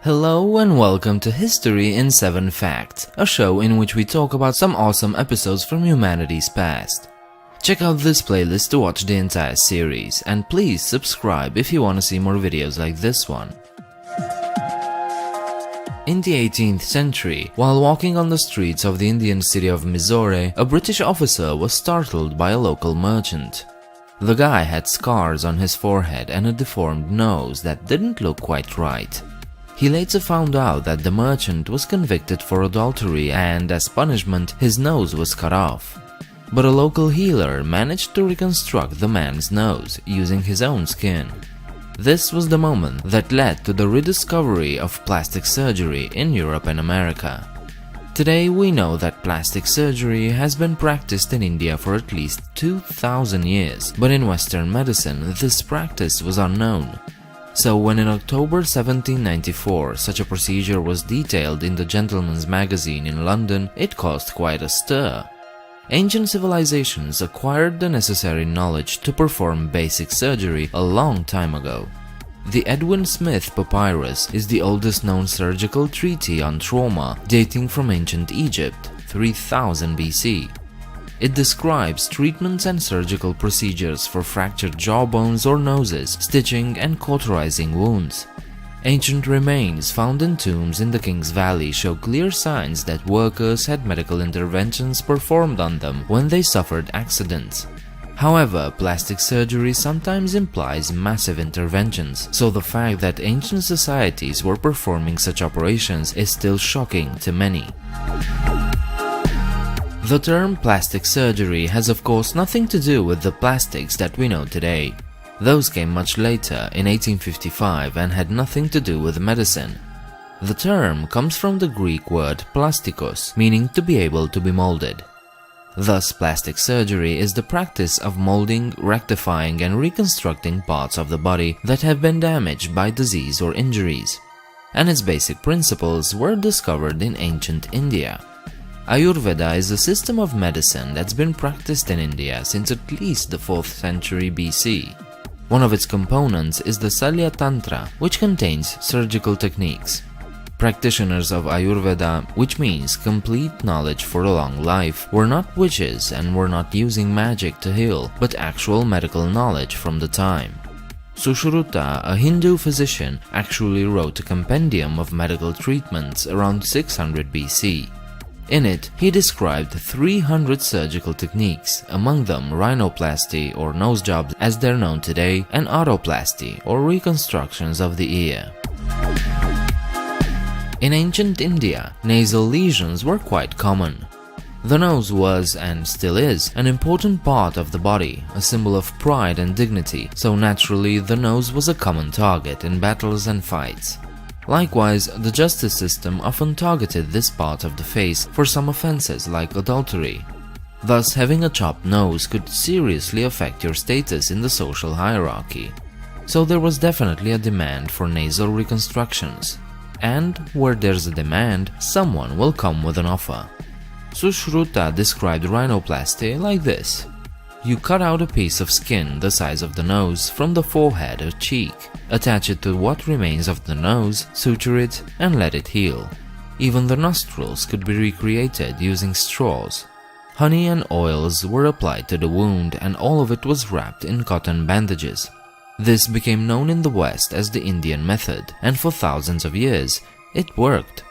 Hello and welcome to History in 7 Facts, a show in which we talk about some awesome episodes from humanity's past. Check out this playlist to watch the entire series, and please subscribe if you want to see more videos like this one. In the 18th century, while walking on the streets of the Indian city of Mysore, a British officer was startled by a local merchant. The guy had scars on his forehead and a deformed nose that didn't look quite right. He later found out that the merchant was convicted for adultery and, as punishment, his nose was cut off. But a local healer managed to reconstruct the man's nose using his own skin. This was the moment that led to the rediscovery of plastic surgery in Europe and America. Today we know that plastic surgery has been practiced in India for at least 2000 years, but in Western medicine this practice was unknown. So when in October 1794 such a procedure was detailed in the Gentleman's Magazine in London, it caused quite a stir. Ancient civilizations acquired the necessary knowledge to perform basic surgery a long time ago. The Edwin Smith Papyrus is the oldest known surgical treatise on trauma, dating from ancient Egypt, 3000 BC. It describes treatments and surgical procedures for fractured jawbones or noses, stitching and cauterizing wounds. Ancient remains found in tombs in the King's Valley show clear signs that workers had medical interventions performed on them when they suffered accidents. However, plastic surgery sometimes implies massive interventions, so the fact that ancient societies were performing such operations is still shocking to many. The term plastic surgery has of course nothing to do with the plastics that we know today. Those came much later, in 1855, and had nothing to do with medicine. The term comes from the Greek word plastikos, meaning to be able to be molded. Thus, plastic surgery is the practice of molding, rectifying and reconstructing parts of the body that have been damaged by disease or injuries. And its basic principles were discovered in ancient India. Ayurveda is a system of medicine that's been practiced in India since at least the 4th century BC. One of its components is the Salya Tantra, which contains surgical techniques. Practitioners of Ayurveda, which means complete knowledge for a long life, were not witches and were not using magic to heal, but actual medical knowledge from the time. Sushruta, a Hindu physician, actually wrote a compendium of medical treatments around 600 BC. In it, he described 300 surgical techniques, among them rhinoplasty or nose jobs as they're known today, and otoplasty or reconstructions of the ear. In ancient India, nasal lesions were quite common. The nose was, and still is, an important part of the body, a symbol of pride and dignity, so naturally the nose was a common target in battles and fights. Likewise, the justice system often targeted this part of the face for some offenses like adultery. Thus, having a chopped nose could seriously affect your status in the social hierarchy. So there was definitely a demand for nasal reconstructions. And where there's a demand, someone will come with an offer. Sushruta described rhinoplasty like this. You cut out a piece of skin the size of the nose from the forehead or cheek, attach it to what remains of the nose, suture it, and let it heal. Even the nostrils could be recreated using straws. Honey and oils were applied to the wound and all of it was wrapped in cotton bandages. This became known in the West as the Indian method, and for thousands of years, it worked.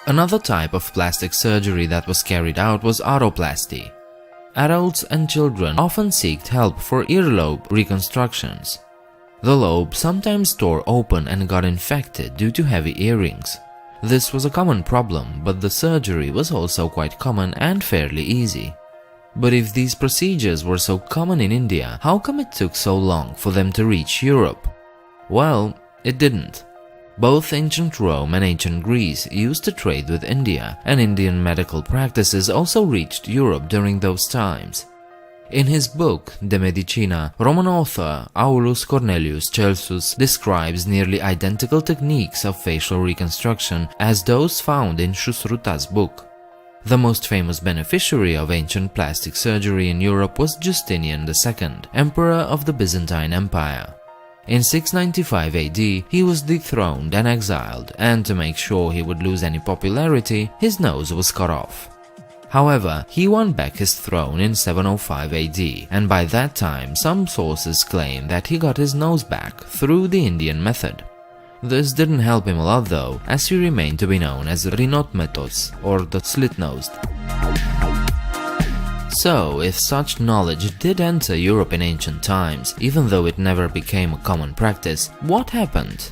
Another type of plastic surgery that was carried out was otoplasty. Adults and children often sought help for earlobe reconstructions. The lobe sometimes tore open and got infected due to heavy earrings. This was a common problem, but the surgery was also quite common and fairly easy. But if these procedures were so common in India, how come it took so long for them to reach Europe? Well, it didn't. Both ancient Rome and ancient Greece used to trade with India, and Indian medical practices also reached Europe during those times. In his book De Medicina, Roman author Aulus Cornelius Celsus describes nearly identical techniques of facial reconstruction as those found in Sushruta's book. The most famous beneficiary of ancient plastic surgery in Europe was Justinian II, Emperor of the Byzantine Empire. In 695 AD, he was dethroned and exiled, and to make sure he would lose any popularity, his nose was cut off. However, he won back his throne in 705 AD, and by that time some sources claim that he got his nose back through the Indian method. This didn't help him a lot though, as he remained to be known as Rhinoplasty, or the slit-nosed. So, if such knowledge did enter Europe in ancient times, even though it never became a common practice, what happened?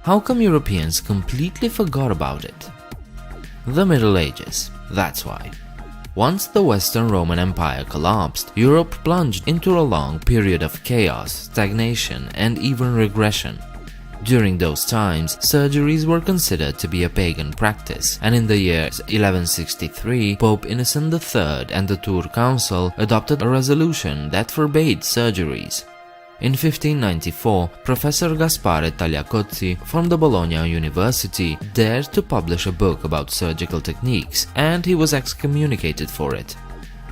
How come Europeans completely forgot about it? The Middle Ages, that's why. Once the Western Roman Empire collapsed, Europe plunged into a long period of chaos, stagnation, and even regression. During those times, surgeries were considered to be a pagan practice, and in the year 1163, Pope Innocent III and the Tours Council adopted a resolution that forbade surgeries. In 1594, Professor Gaspare Tagliacozzi from the Bologna University dared to publish a book about surgical techniques, and he was excommunicated for it.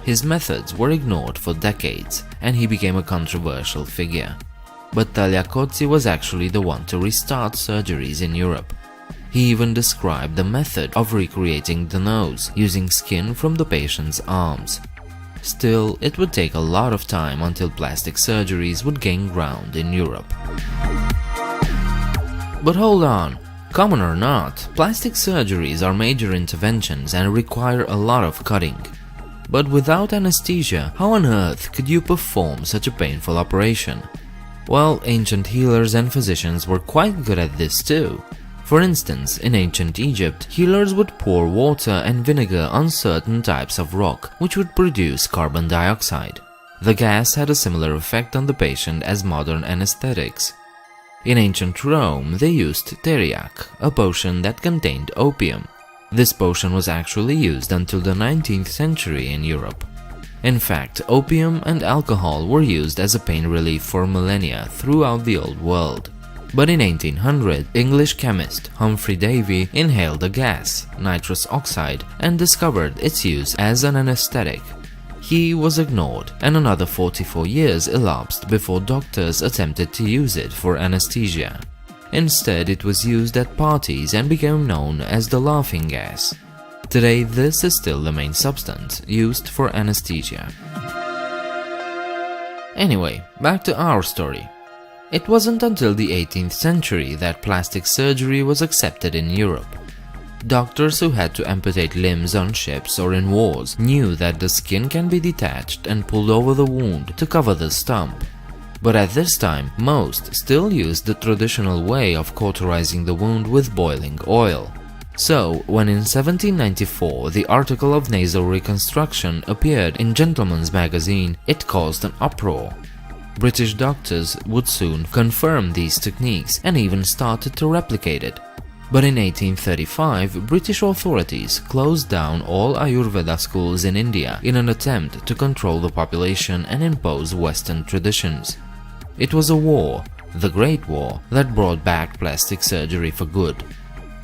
His methods were ignored for decades, and he became a controversial figure. But Tagliacozzi was actually the one to restart surgeries in Europe. He even described the method of recreating the nose, using skin from the patient's arms. Still, it would take a lot of time until plastic surgeries would gain ground in Europe. But hold on, common or not, plastic surgeries are major interventions and require a lot of cutting. But without anesthesia, how on earth could you perform such a painful operation? Well, ancient healers and physicians were quite good at this too. For instance, in ancient Egypt, healers would pour water and vinegar on certain types of rock, which would produce carbon dioxide. The gas had a similar effect on the patient as modern anesthetics. In ancient Rome, they used Teknoaxe, a potion that contained opium. This potion was actually used until the 19th century in Europe. In fact, opium and alcohol were used as a pain relief for millennia throughout the Old World. But in 1800, English chemist Humphrey Davy inhaled a gas, nitrous oxide, and discovered its use as an anesthetic. He was ignored, and another 44 years elapsed before doctors attempted to use it for anesthesia. Instead, it was used at parties and became known as the laughing gas. Today, this is still the main substance used for anesthesia. Anyway, back to our story. It wasn't until the 18th century that plastic surgery was accepted in Europe. Doctors who had to amputate limbs on ships or in wars knew that the skin can be detached and pulled over the wound to cover the stump. But at this time, most still used the traditional way of cauterizing the wound with boiling oil. So, when in 1794 the article of nasal reconstruction appeared in Gentleman's Magazine, it caused an uproar. British doctors would soon confirm these techniques and even started to replicate it. But in 1835, British authorities closed down all Ayurveda schools in India in an attempt to control the population and impose Western traditions. It was a war, the Great War, that brought back plastic surgery for good.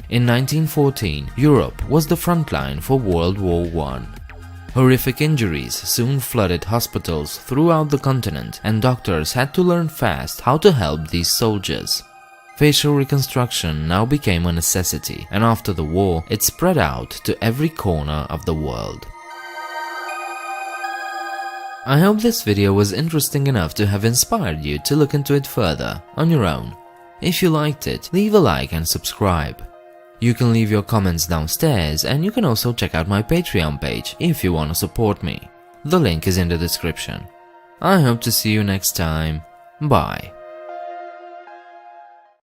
In 1914, Europe was the front line for World War I. Horrific injuries soon flooded hospitals throughout the continent, and doctors had to learn fast how to help these soldiers. Facial reconstruction now became a necessity, and after the war, it spread out to every corner of the world. I hope this video was interesting enough to have inspired you to look into it further on your own. If you liked it, leave a like and subscribe. You can leave your comments downstairs, and you can also check out my Patreon page if you want to support me. The link is in the description. I hope to see you next time. Bye.